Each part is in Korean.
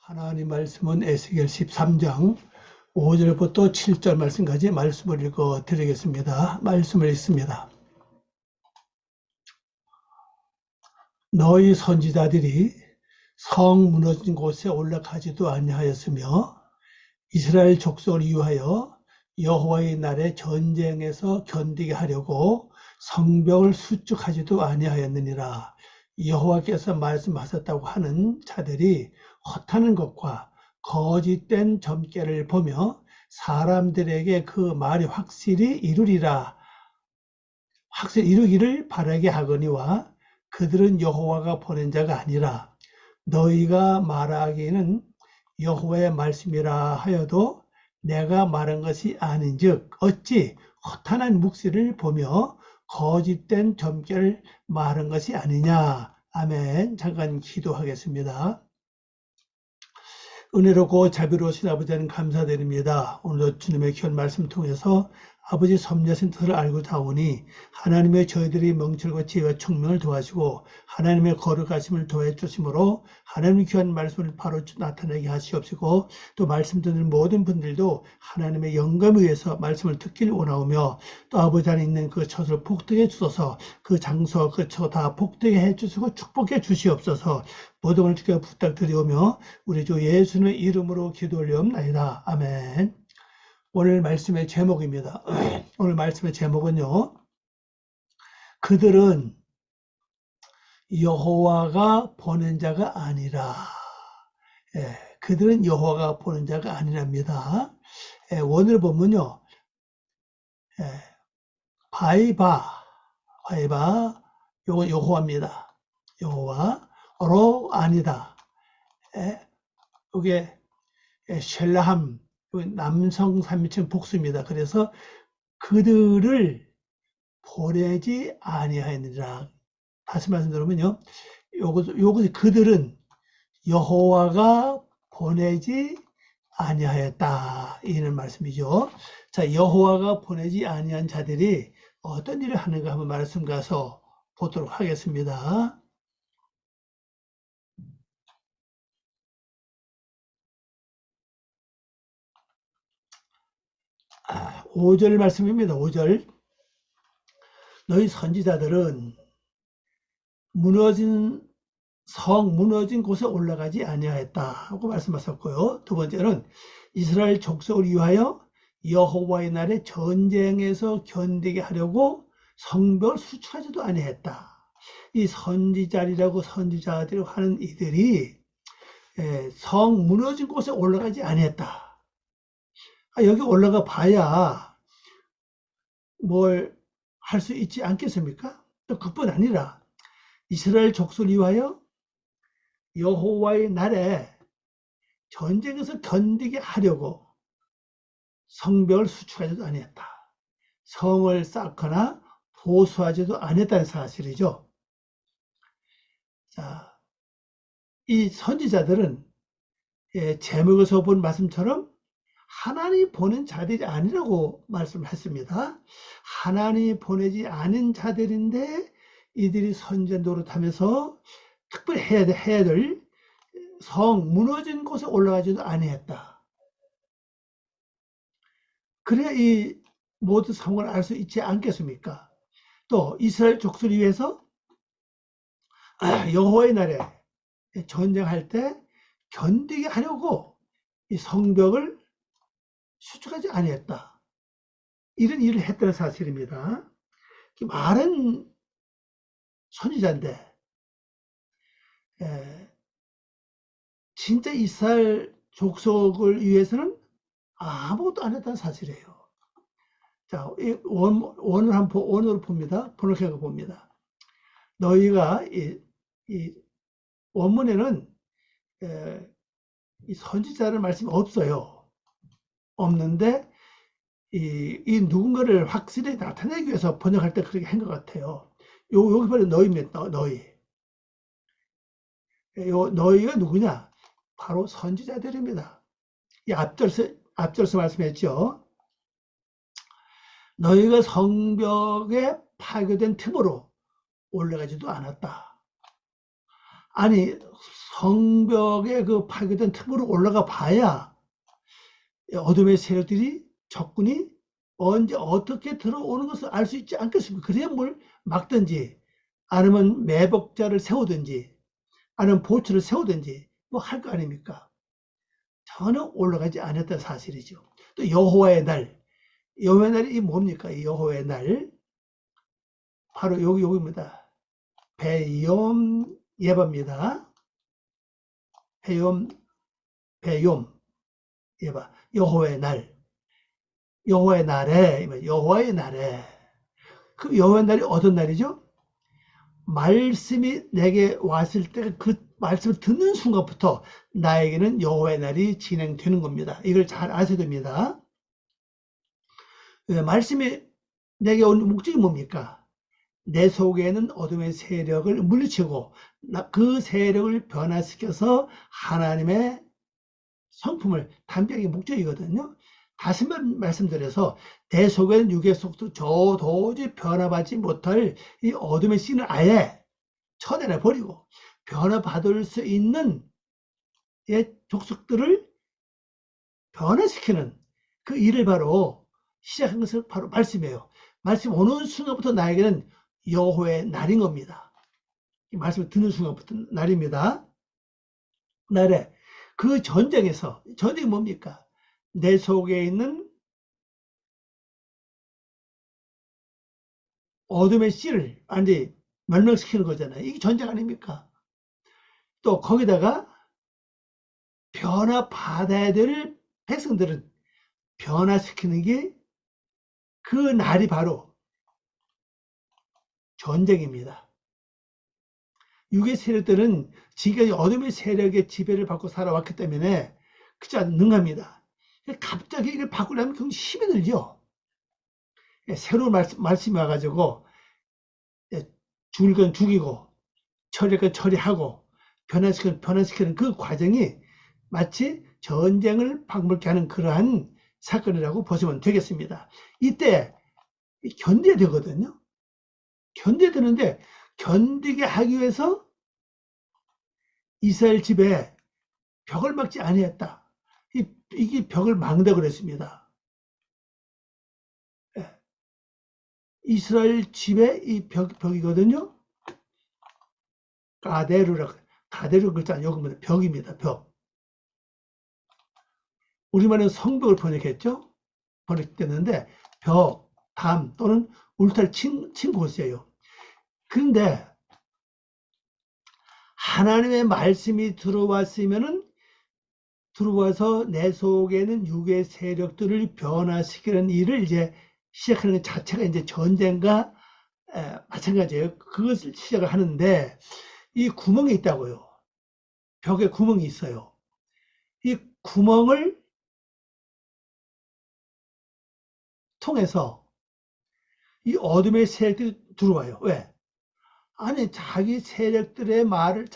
하나님 말씀은 에스겔 13장 5절부터 7절 말씀까지 말씀을 읽어 드리겠습니다. 말씀을 읽습니다. 너희 선지자들이 성 무너진 곳에 올라가지도 아니하였으며 이스라엘 족속을 위하여 여호와의 날에 전쟁에서 견디게 하려고 성벽을 수축하지도 아니하였느니라. 여호와께서 말씀하셨다고 하는 자들이 허탄한 것과 거짓된 점괘를 보며 사람들에게 그 말이 확실히 이루기를 바라게 하거니와 그들은 여호와가 보낸 자가 아니라 너희가 말하기에는 여호와의 말씀이라 하여도 내가 말한 것이 아닌즉 어찌 허탄한 묵시를 보며 거짓된 점괘를 말한 것이 아니냐. 아멘. 잠깐 기도하겠습니다. 은혜롭고 자비로우신 아버지 하나님 감사드립니다. 오늘도 주님의 귀한 말씀 통해서 아버지 섭리하신 뜻을 알고자 하오니 하나님의 저희들이 명철과 지혜와 총명을 도와주시고 하나님의 거룩하심을 더해 주심으로 하나님의 귀한 말씀을 바로 나타내게 하시옵시고 또 말씀 듣는 모든 분들도 하나님의 영감에 의해서 말씀을 듣기를 원하오며 또 아버지 안에 있는 그 처소를 복되게 주소서 그 장소 그 처 다 복되게 해주시고 축복해 주시옵소서 모든 걸 주께 부탁드리오며 우리 주 예수의 이름으로 기도 올리옵나이다. 아멘. 오늘 말씀의 제목입니다. 오늘 말씀의 제목은요. 그들은 여호와가 보낸 자가 아니라. 그들은 여호와가 보낸 자가 아니랍니다. 오늘 보면요. 바이바 요거 여호와입니다. 여호와로 아니다. 이게 셸라함 남성 3인칭 복수입니다. 그래서 그들을 보내지 아니하였느니라. 다시 말씀드리면요. 요것이 그들은 여호와가 보내지 아니하였다. 이런 말씀이죠. 자, 여호와가 보내지 아니한 자들이 어떤 일을 하는가 한번 말씀 가서 보도록 하겠습니다. 5절 말씀입니다. 5절. 너희 선지자들은 무너진 곳에 올라가지 아니하였다 하고 말씀하셨고요. 두 번째는 이스라엘 족속을 위하여 여호와의 날에 전쟁에서 견디게 하려고 성벽을 수축하지도 아니했다. 이 선지자들이라고 하는 이들이 성 무너진 곳에 올라가지 아니했다. 여기 올라가 봐야 뭘 할 수 있지 않겠습니까? 또 그뿐 아니라 이스라엘 족속을 위하여 여호와의 날에 전쟁에서 견디게 하려고 성벽을 수축하지도 아니했다. 성을 쌓거나 보수하지도 아니했다는 사실이죠. 자, 이 선지자들은 제목에서 본 말씀처럼 하나님이 보낸 자들이 아니라고 말씀했습니다. 하나님이 보내지 않은 자들인데 이들이 선지자 노릇하면서 특별히 해야 될 성 무너진 곳에 올라가지도 아니했다. 그래야 이 모든 상황을 알 수 있지 않겠습니까? 또 이스라엘 족속을 위해서 여호와의 날에 전쟁할 때 견디게 하려고 이 성벽을 수축하지 아니했다. 이런 일을 했다는 사실입니다. 많은 선지자인데 진짜 이스라엘 족속을 위해서는 아무것도 안 했다는 사실이에요. 자, 원으로 봅니다. 번역해서 봅니다. 너희가 이 원문에는 이 선지자라는 말씀이 없어요. 없는데 이 누군가를 확실히 나타내기 위해서 번역할 때 그렇게 한 것 같아요. 여기 바로 너희입니다. 너희. 너희가 누구냐? 바로 선지자들입니다. 이 앞절서 말씀했죠. 너희가 성벽에 파괴된 틈으로 올라가지도 않았다. 아니, 성벽에 그 파괴된 틈으로 올라가 봐야 어둠의 세력들이, 적군이 언제 어떻게 들어오는 것을 알 수 있지 않겠습니까? 그래야 뭘 막든지, 아니면 매복자를 세우든지, 아니면 보초를 세우든지 뭐 할 거 아닙니까? 전혀 올라가지 않았던 사실이죠. 또 여호와의 날, 여호와의 날이 뭡니까? 이 여호와의 날, 바로 여기입니다. 배욤 예바입니다. 배욤 예바, 여호와의 날, 여호와의 날에, 여호와의 날에. 그 여호와의 날이 어떤 날이죠? 말씀이 내게 왔을 때 그 말씀을 듣는 순간부터 나에게는 여호와의 날이 진행되는 겁니다. 이걸 잘 아셔야 됩니다. 말씀이 내게 온 목적이 뭡니까? 내 속에는 어둠의 세력을 물리치고 그 세력을 변화시켜서 하나님의 성품을 담비하는 게 목적이거든요. 다시 말씀드려서 내 속에는 육의 속도 저 도저히 변화받지 못할 이 어둠의 씨는 아예 쳐내려 버리고 변화받을 수 있는 족속들을 변화시키는 그 일을 바로 시작한 것을 바로 말씀이에요. 말씀 오는 순간부터 나에게는 여호와의 날인 겁니다. 이 말씀을 듣는 순간부터 날입니다. 날에 그 전쟁에서, 전쟁이 뭡니까? 내 속에 있는 어둠의 씨를 완전히 멸망시키는 거잖아요. 이게 전쟁 아닙니까? 또 거기다가 변화받아야 될 백성들은 변화시키는 게 그 날이 바로 전쟁입니다. 육의 세력들은 지금까지 어둠의 세력의 지배를 받고 살아왔기 때문에 그저 능합니다. 갑자기 이걸 바꾸려면 굉장히 힘이 들죠. 새로운 말씀이 와가지고 죽일 건 죽이고 처리할 건 처리하고 변화시키는 그 과정이 마치 전쟁을 방불케 하는 그러한 사건이라고 보시면 되겠습니다. 이때 견뎌야 되거든요. 견뎌야 되는데 견디게 하기 위해서 이스라엘 집에 벽을 막지 아니했다. 이게 벽을 막는다 그랬습니다. 이스라엘 집에 이 벽이거든요. 가데르 글자는 요겁니다. 벽입니다. 벽. 우리말은 성벽을 번역했는데 벽, 담 또는 울타리 친 곳이에요. 그런데 하나님의 말씀이 들어와서 내 속에는 육의 세력들을 변화시키는 일을 이제 시작하는 것 자체가 이제 전쟁과 마찬가지예요. 그것을 시작을 하는데 이 구멍이 있다고요. 벽에 구멍이 있어요. 이 구멍을 통해서 이 어둠의 세력들이 들어와요. 왜? 아니 자기들의 말을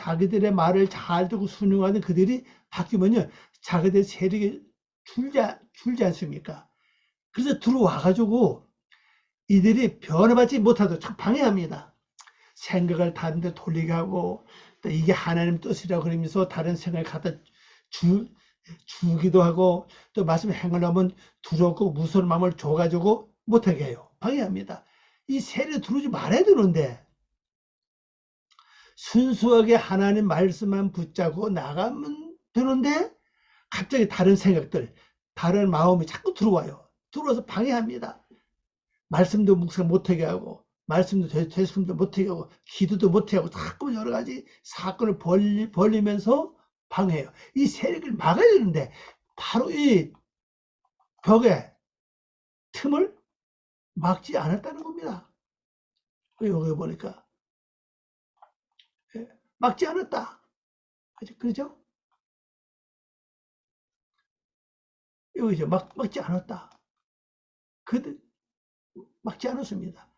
잘 듣고 순종하는 그들이 바뀌면요 자기들 세력이 줄지 않습니까? 그래서 들어와 가지고 이들이 변화받지 못하도록 방해합니다. 생각을 다른 데 돌리게 하고 또 이게 하나님 뜻이라고 그러면서 다른 생각을 갖다 주기도 하고 또 말씀 행하려면 두렵고 무서운 마음을 줘가지고 못하게 해요. 방해합니다. 이 세력이 들어오지 말아야 되는데 순수하게 하나님 말씀만 붙잡고 나가면 되는데 갑자기 다른 생각들, 다른 마음이 자꾸 들어와요. 들어와서 방해합니다. 말씀도 묵상 못하게 하고 말씀도 되spun도 못하게 하고 기도도 못하게 하고 자꾸 여러 가지 사건을 벌리면서 방해해요. 이 세력을 막아야 되는데 바로 이 벽의 틈을 막지 않았다는 겁니다. 여기 보니까 막지 않았다. 그죠? 여기죠. 막지 않았다. 막지 않았습니다.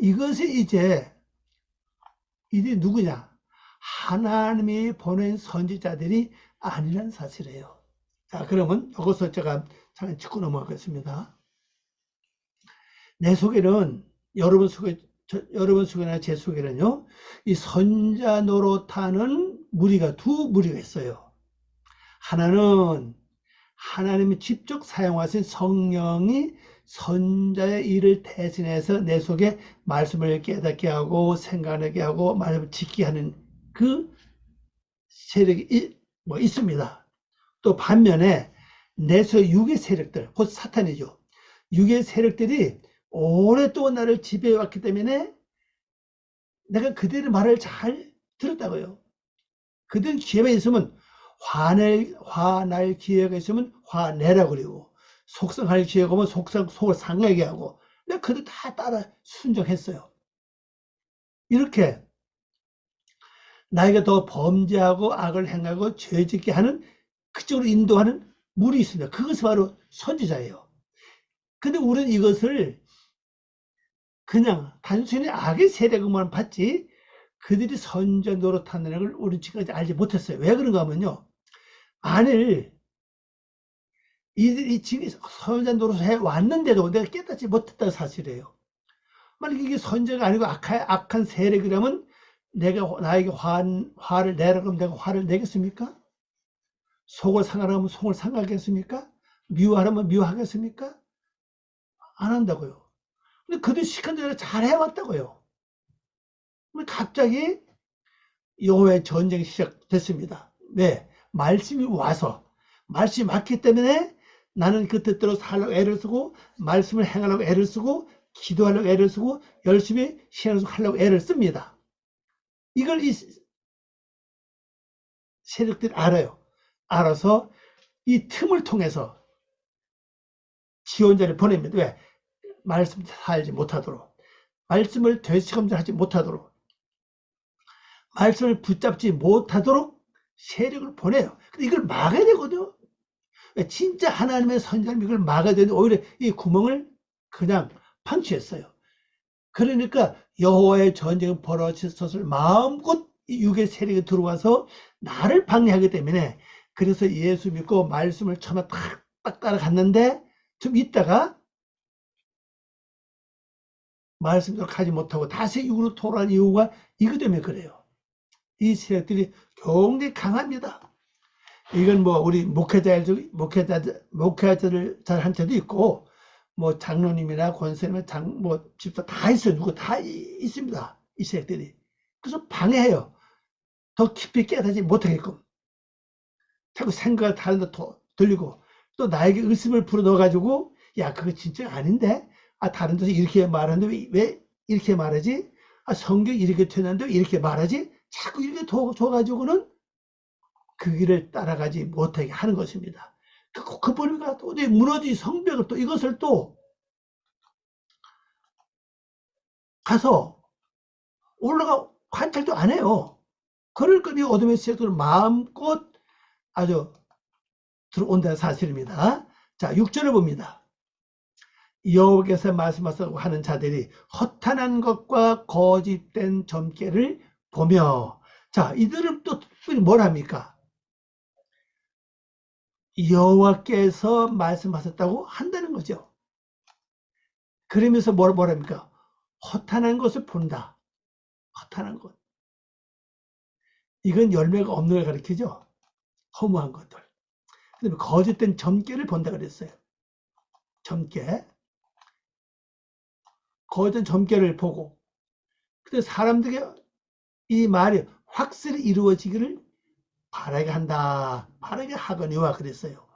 이것이 이제 이들이 누구냐? 하나님이 보낸 선지자들이 아니라는 사실이에요. 자, 그러면 이것을 제가 잠깐 짚고 넘어가겠습니다. 내 속에는 여러분 속에 여러분 속에나 제 속에는요, 이 선자 노릇하는 무리가 두 무리가 있어요. 하나는 하나님이 직접 사용하신 성령이 선자의 일을 대신해서 내 속에 말씀을 깨닫게 하고 생각하게 하고 말씀을 짓게 하는 그 세력이 있습니다. 또 반면에 내 속의 육의 세력들, 곧 사탄이죠. 육의 세력들이 오랫동안 나를 지배해왔기 때문에 내가 그들의 말을 잘 들었다고요. 그들은 기회가 있으면 화날 기회가 있으면 화내라고 그러고, 속상할 기회가 오면 속을 상하게 하고, 내가 그들 다 따라 순종했어요. 이렇게 나에게 더 범죄하고 악을 행하고 죄짓게 하는, 그쪽으로 인도하는 물이 있습니다. 그것이 바로 선지자예요. 근데 우리는 이것을 그냥 단순히 악의 세력만 봤지, 그들이 선자 노릇하는 걸 우리 지금까지 알지 못했어요. 왜 그런가 하면요, 만일 이들이 지금 선자 노릇을 해왔는데도 내가 깨닫지 못했다는 사실이에요. 만약 이게 선자가 아니고 악한 세력이라면 내가 나에게 화를 내라 그러면 내가 화를 내겠습니까? 속을 상하라면 속을 상하겠습니까? 미워하라면 미워하겠습니까? 안 한다고요. 근데 그들 시간 대로 잘 해왔다고요. 갑자기 여호와의 전쟁이 시작됐습니다. 왜? 말씀이 와서, 말씀이 왔기 때문에 나는 그 뜻대로 살려고 애를 쓰고, 말씀을 행하려고 애를 쓰고, 기도하려고 애를 쓰고, 열심히 신앙생활 하려고 애를 씁니다. 이걸 이 세력들이 알아요. 알아서 이 틈을 통해서 지원자를 보냅니다. 왜? 말씀 살지 못하도록, 말씀을 되시검증하지 못하도록, 말씀을 붙잡지 못하도록 세력을 보내요. 근데 이걸 막아야 되거든요. 진짜 하나님의 선자님 이걸 막아야 되는데 오히려 이 구멍을 그냥 방치했어요. 그러니까 여호와의 전쟁은 벌어졌을 마음껏 육의 세력이 들어와서 나를 방해하기 때문에, 그래서 예수 믿고 말씀을 처음에 딱 따라갔는데 좀 있다가 말씀대로 가지 못하고 다시 육으로 돌아간 이유가 이것 때문에 그래요. 이 세력들이 굉장히 강합니다. 이건 뭐 우리 목회자들한테도 있고, 뭐 장로님이나 권사님이나 뭐 집사 다 있어요. 누구 다 있습니다. 이 세력들이. 그래서 방해해요. 더 깊이 깨닫지 못하게끔. 자꾸 생각을 다른 데 돌리고, 또 나에게 의심을 불어넣어가지고, 야, 그거 진짜 아닌데? 아, 다른 데서 이렇게 말하는데 왜 이렇게 말하지? 아, 성경 이렇게 되는데 왜 이렇게 말하지? 자꾸 이렇게 줘가지고는 그 길을 따라가지 못하게 하는 것입니다. 그 보니까 또 무너진 성벽을 또 이것을 또 가서 올라가 관찰도 안 해요. 그럴 거니 어둠의 세력을 마음껏 아주 들어온다는 사실입니다. 자, 6절을 봅니다. 여호와께서 말씀하셨다고 하는 자들이 허탄한 것과 거짓된 점괘를 보며, 자, 이들은 또 특별히 뭘 합니까? 여호와께서 말씀하셨다고 한다는 거죠. 그러면서 뭐랍니까? 허탄한 것을 본다. 허탄한 것. 이건 열매가 없는 걸 가리키죠. 허무한 것들. 그다음에 거짓된 점괘를 본다 그랬어요. 점괘. 거짓된 점괘를 보고, 근데 사람들에게 이 말이 확실히 이루어지기를 바라게 한다. 바라게 하거니와 그랬어요.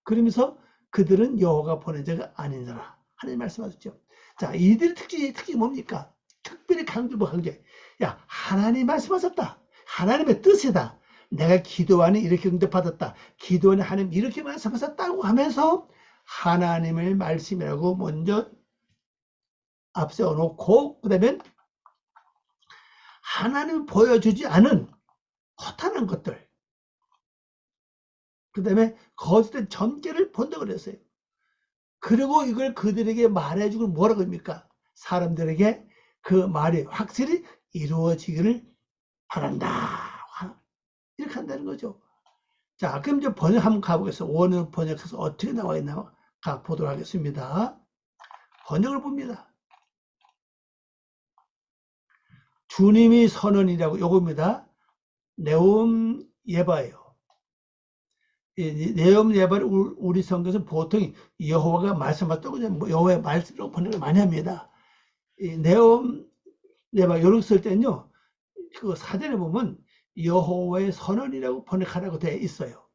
그러면서 그들은 여호와가 보낸 자가 아닌 자라. 하나님 말씀하셨죠. 자, 이들의 특징이 뭡니까? 특별히 강조한 게, 야, 하나님 말씀하셨다. 하나님의 뜻이다. 내가 기도하니 이렇게 응답받았다. 기도하니 하나님 이렇게 말씀하셨다고 하면서 하나님의 말씀이라고 먼저 앞세워 놓고, 그 다음에 하나님을 보여주지 않은 허탄한 것들, 그 다음에 거짓된 점괘를 본다고 그랬어요. 그리고 이걸 그들에게 말해주고 뭐라고 합니까? 사람들에게 그 말이 확실히 이루어지기를 바란다. 이렇게 한다는 거죠. 자, 그럼 이제 번역 한번 가보겠습니다. 원어 번역해서 어떻게 나와 있나 보도록 하겠습니다. 번역을 봅니다. 주님이 선언이라고 요겁니다. 네옴 예바예요. 네옴 예바를 우리 성경에서 보통 여호와가 말씀하셨다고 여호와의 말씀으로 번역을 많이 합니다. 네옴 예바 요렇게 쓸 때는요, 그 사전에 보면 여호와의 선언이라고 번역하라고 되어 있어요.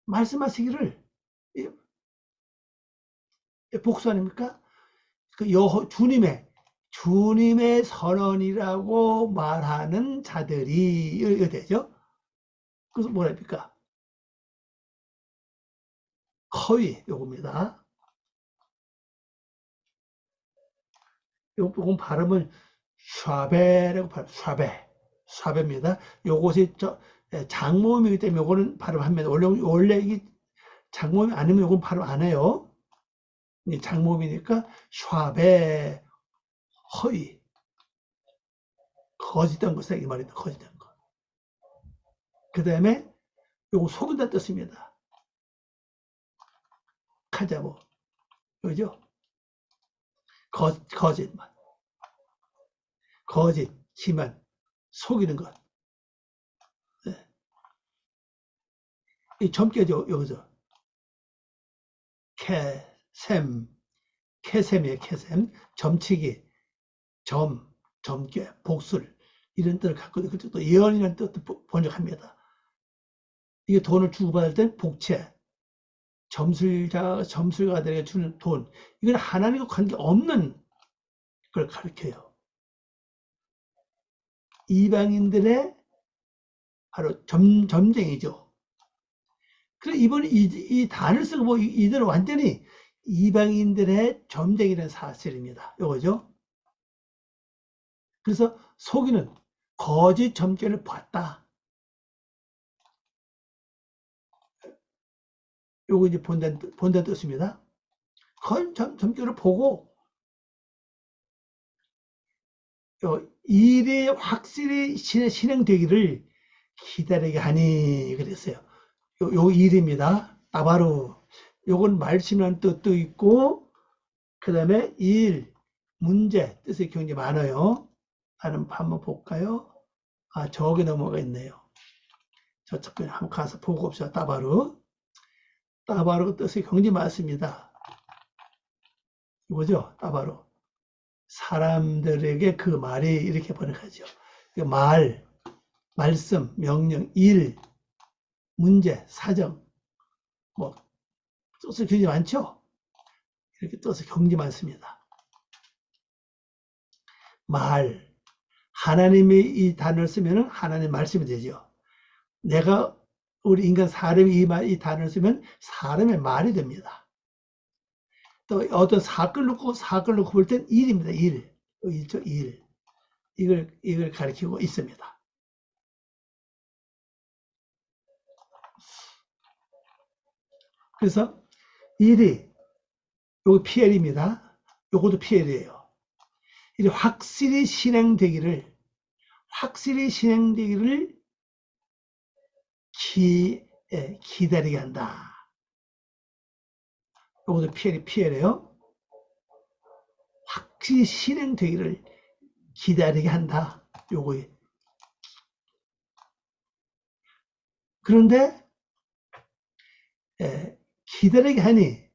말씀하시기를 복수 아닙니까? 그 주님의 선언이라고 말하는 자들이 이렇게 되죠. 그래서 뭐라 합니까? 커위 요겁니다. 요건 발음은 샤베라고 샤베입니다. 요것이 장모음이기 때문에 요거는 발음합니다. 원래 이 장모음이 아니면 요건 발음 안 해요. 장모음이니까 샤베 허위 거짓된 것이다 이 말입니다. 거짓된 것. 그 다음에 요거 속인다 뜻입니다. 카자보 그죠? 거짓말, 거짓, 기만, 속이는 것. 네. 이 점괘죠 여기서. 캐셈이에요. 캐셈, 점치기, 점괘, 복술 이런 뜻을 갖고 있고 또 예언이라는 뜻도 번역합니다. 이게 돈을 주고받을 땐 복채, 점술가들에게 주는 돈, 이건 하나님과 관계없는 걸 가르쳐요. 이방인들의 바로 점쟁이죠. 그래서 이번에 이 단을 쓰고 뭐 이들은 완전히 이방인들의 점쟁이라는 사실입니다. 요거죠. 그래서 속이는 거짓 점괘를 봤다. 요거 이제 본다는 뜻입니다. 거짓 점괘를 보고 일이 확실히 실행되기를 기다리게 하니 그랬어요. 요 일입니다. 따바로 요건 말씀이라는 뜻도 있고 그 다음에 일, 문제 뜻의 경우가 많아요. 다른 한번 볼까요? 저기 넘어가 있네요. 저쪽 그냥 한번 가서 보고 옵시다. 따바로 뜻의 경지 많습니다. 이거죠? 따바로 사람들에게 그 말이 이렇게 번역하죠. 말씀, 명령, 일, 문제, 사정, 뭐 뜻의 경지 많죠? 이렇게 뜻의 경지 많습니다. 하나님이 이 단어를 쓰면 하나님 말씀이 되죠. 우리 인간 사람이 이 단어를 쓰면 사람의 말이 됩니다. 또 어떤 사건을 놓고 볼 땐 일입니다. 일. 이걸 가리키고 있습니다. 그래서 일이 요거 PL입니다. 요것도 PL이에요. 일이 확실히 진행되기를 기다리게 한다. 요것도 PL이에요. 확실히 실행되기를 기다리게 한다. 요거에. 그런데 기다리게 하니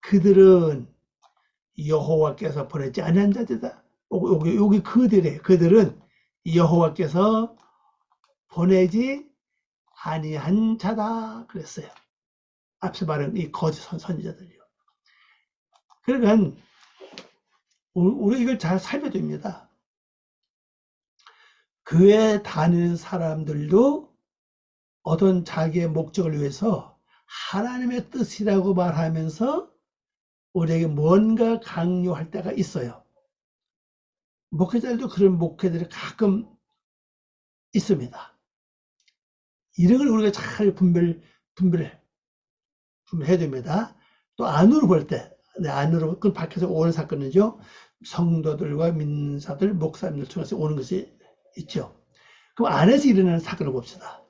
그들은 여호와께서 보내지 아니한 자들이다. 여기 그들은 여호와께서 보내지 아니한 자다 그랬어요. 앞서 말한 이 거짓 선지자들이요. 그러니까 우리 이걸 잘 살펴야 됩니다. 교회 다니는 사람들도 어떤 자기의 목적을 위해서 하나님의 뜻이라고 말하면서 우리에게 뭔가 강요할 때가 있어요. 목회자들도 그런 목회들이 가끔 있습니다. 이런 걸 우리가 잘 분별해야 됩니다. 또 안으로 볼 때, 안으로 그건 밖에서 오는 사건이죠. 성도들과 민사들, 목사님들 통해서 오는 것이 있죠. 그럼 안에서 일어나는 사건을 봅시다.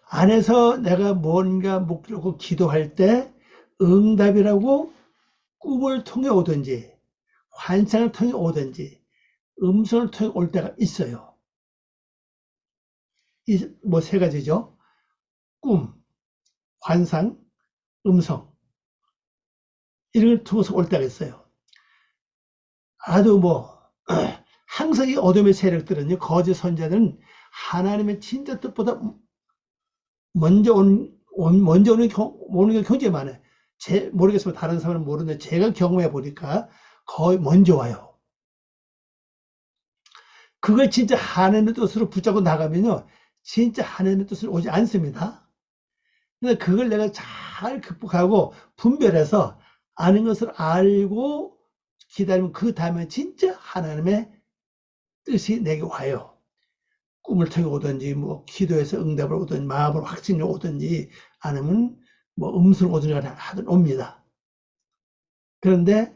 안에서 내가 뭔가 목표를 기도할 때 응답이라고 꿈을 통해 오든지 환상을 통해 오든지 음성을 통해 올 때가 있어요. 이 뭐 세 가지죠. 꿈, 환상, 음성 이런 걸 통해서 올 때가 있어요. 아주 뭐 항상 이 어둠의 세력들은요, 거짓 선자들은 하나님의 진짜 뜻보다 먼저 오는 게 굉장히 많아요. 모르겠으면 다른 사람은 모르는데 제가 경험해 보니까 거의 먼저 와요. 그걸 진짜 하나님의 뜻으로 붙잡고 나가면요, 진짜 하나님의 뜻으로 오지 않습니다. 근데 그걸 내가 잘 극복하고 분별해서 아는 것을 알고 기다리면 그 다음에 진짜 하나님의 뜻이 내게 와요. 꿈을 통해 오든지 뭐 기도해서 응답을 오든지 마음으로 확신이 오든지 아니면 뭐 음성을 오든지 하든 옵니다. 그런데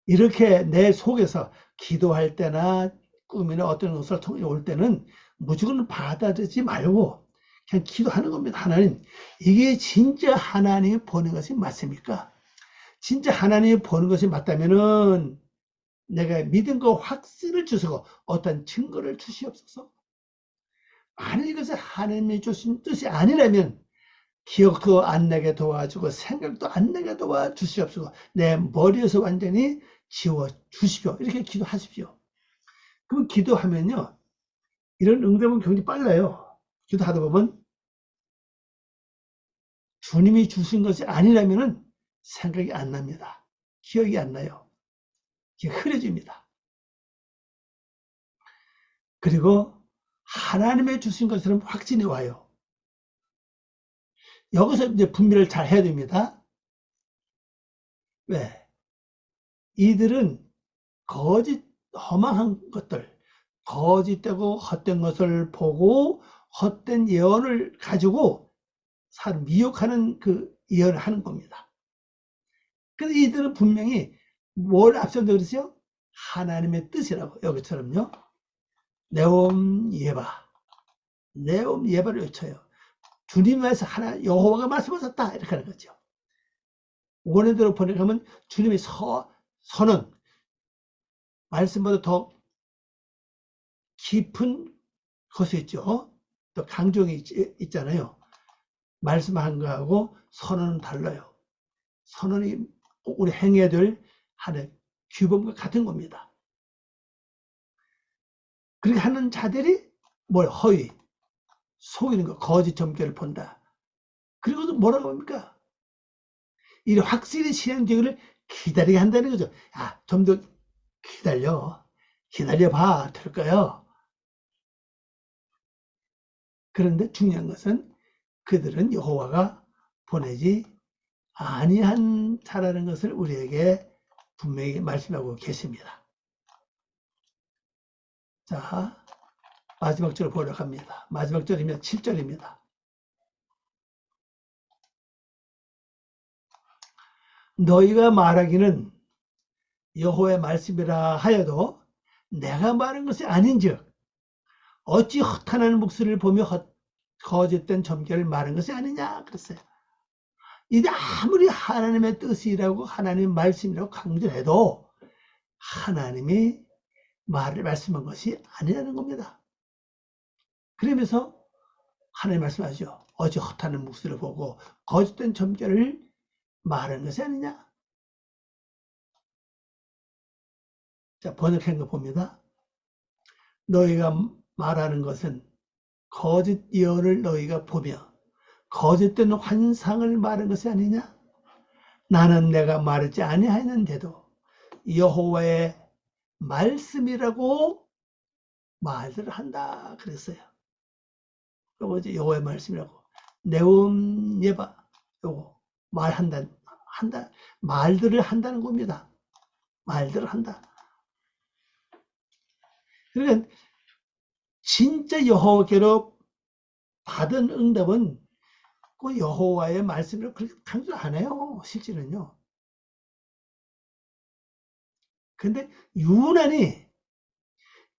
이렇게 내 속에서 기도할 때나 꿈이나 어떤 것을 통해 올 때는 무조건 받아들이지 말고 그냥 기도하는 겁니다. 하나님, 이게 진짜 하나님이 보는 것이 맞습니까? 진짜 하나님이 보는 것이 맞다면은 내가 믿음과 확신을 주시고 어떤 증거를 주시옵소서. 만약 이것이 하나님이 주신 뜻이 아니라면 기억도 안 나게 도와주고 생각도 안 나게 도와주시옵소서. 내 머리에서 완전히 지워 주십시오. 이렇게 기도하십시오. 그럼 기도하면요, 이런 응답은 굉장히 빨라요. 기도하다 보면 주님이 주신 것이 아니라면 생각이 안 납니다. 기억이 안 나요. 흐려집니다. 그리고 하나님의 주신 것처럼 확신이 와요. 여기서 이제 분별을 잘 해야 됩니다. 왜? 이들은 거짓, 허망한 것들, 거짓되고 헛된 것을 보고 헛된 예언을 가지고 사람 미혹하는 그 예언을 하는 겁니다. 그래서 이들은 분명히 뭘 앞선다 그러세요? 하나님의 뜻이라고. 여기처럼요. 네옴 예바. 네옴 예바를 외쳐요. 주님에서 여호와가 말씀하셨다. 이렇게 하는 거죠. 원어대로 번역하면 주님의 선언, 말씀보다 더 깊은 것이 있죠. 또 강조이 있잖아요. 말씀한 거하고 선언은 달라요. 선언이 우리 행해야 될 하나의 규범과 같은 겁니다. 그렇게 하는 자들이 뭘 허위, 속이는 거, 거짓 점괘를 본다. 그리고 뭐라고 합니까? 이 확실히 실현되기를 기다리게 한다는 거죠. 야, 좀 더 기다려봐, 될 거예요. 그런데 중요한 것은 그들은 여호와가 보내지 아니한 자라는 것을 우리에게 분명히 말씀하고 계십니다. 자, 마지막 절을 보려고 합니다. 마지막 절이면 7절입니다. 너희가 말하기는 여호와의 말씀이라 하여도 내가 말한 것이 아닌즉 어찌 허탄한 목소리를 보며 거짓된 점괘를 말한 것이 아니냐 그랬어요. 이게 아무리 하나님의 뜻이라고 하나님의 말씀이라고 강조해도 하나님이 말씀한 것이 아니라는 겁니다. 그러면서 하나님 말씀하죠. 어찌 허탄한 목소리를 보고 거짓된 점괘를 말한 것이 아니냐. 자, 번역한 거 봅니다. 너희가 말하는 것은 거짓 예언을 너희가 보며 거짓된 환상을 말한 것이 아니냐? 나는 내가 말하지 아니하였는데도 여호와의 말씀이라고 말을 한다 그랬어요. 요거 이제 여호와의 말씀이라고. 네옴 예바 요거 말한다 말들을 한다는 겁니다. 말들을 한다. 그러니까 진짜 여호와께로 받은 응답은 그 여호와의 말씀을 그렇게 강조 안 해요. 실제는요. 근데 유난히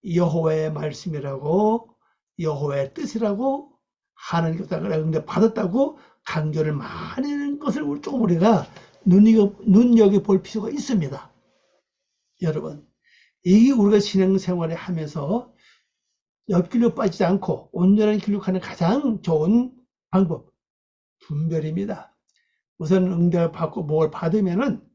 여호와의 말씀이라고 여호와의 뜻이라고 하나님께서 응답 받았다고 강조를 많이 하는 것을 조금 우리가 눈여겨볼 필요가 있습니다. 여러분, 이게 우리가 신앙생활을 하면서 옆길로 빠지지 않고 온전한 길로 가는 가장 좋은 방법, 분별입니다. 우선 응답을 받고 뭘 받으면은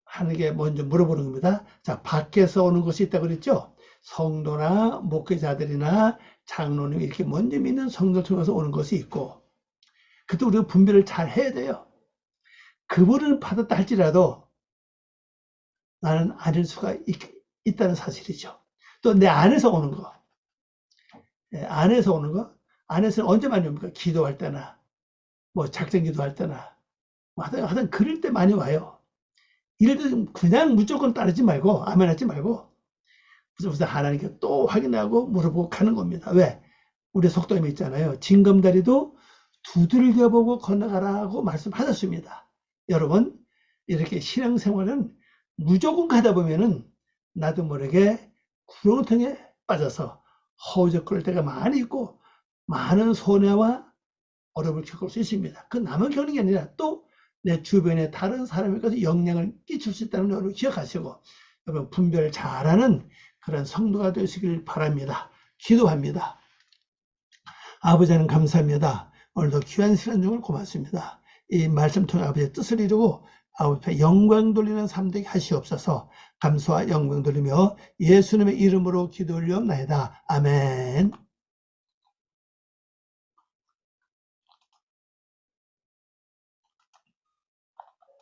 하는 게 먼저 물어보는 겁니다. 자, 밖에서 오는 것이 있다고 그랬죠? 성도나 목회자들이나 장로님 이렇게 먼저 믿는 성도를 통해서 오는 것이 있고, 그때 우리가 분별을 잘 해야 돼요. 그분을 받았다 할지라도 나는 아닐 수가 있다는 사실이죠. 또 내 안에서 오는 거, 안에서 오는 거, 안에서는 언제 많이 옵니까? 기도할 때나, 뭐 작전 기도할 때나, 하여튼 그럴 때 많이 와요. 이럴 때 그냥 무조건 따르지 말고, 아멘 하지 말고, 그래서 하나님께 또 확인하고 물어보고 가는 겁니다. 왜? 우리 속담이 있잖아요. 징검다리도 두들겨보고 건너가라고 말씀하셨습니다. 여러분, 이렇게 신앙생활은 무조건 가다 보면은 나도 모르게 구렁텅이에 빠져서 허우적거릴 때가 많이 있고 많은 손해와 어려움을 겪을 수 있습니다. 그 나만 겪는 게 아니라 또 내 주변에 다른 사람에게도 영향을 끼칠 수 있다는 걸 기억하시고 여러분 분별 잘하는 그런 성도가 되시길 바랍니다. 기도합니다. 아버지 하나님 감사합니다. 오늘도 귀한 시간 중을 고맙습니다. 이 말씀 통해 아버지의 뜻을 이루고 아버지 영광 돌리는 삶 되게 하시옵소서. 감사와 영광 돌리며 예수님의 이름으로 기도 올려옵나이다. 아멘.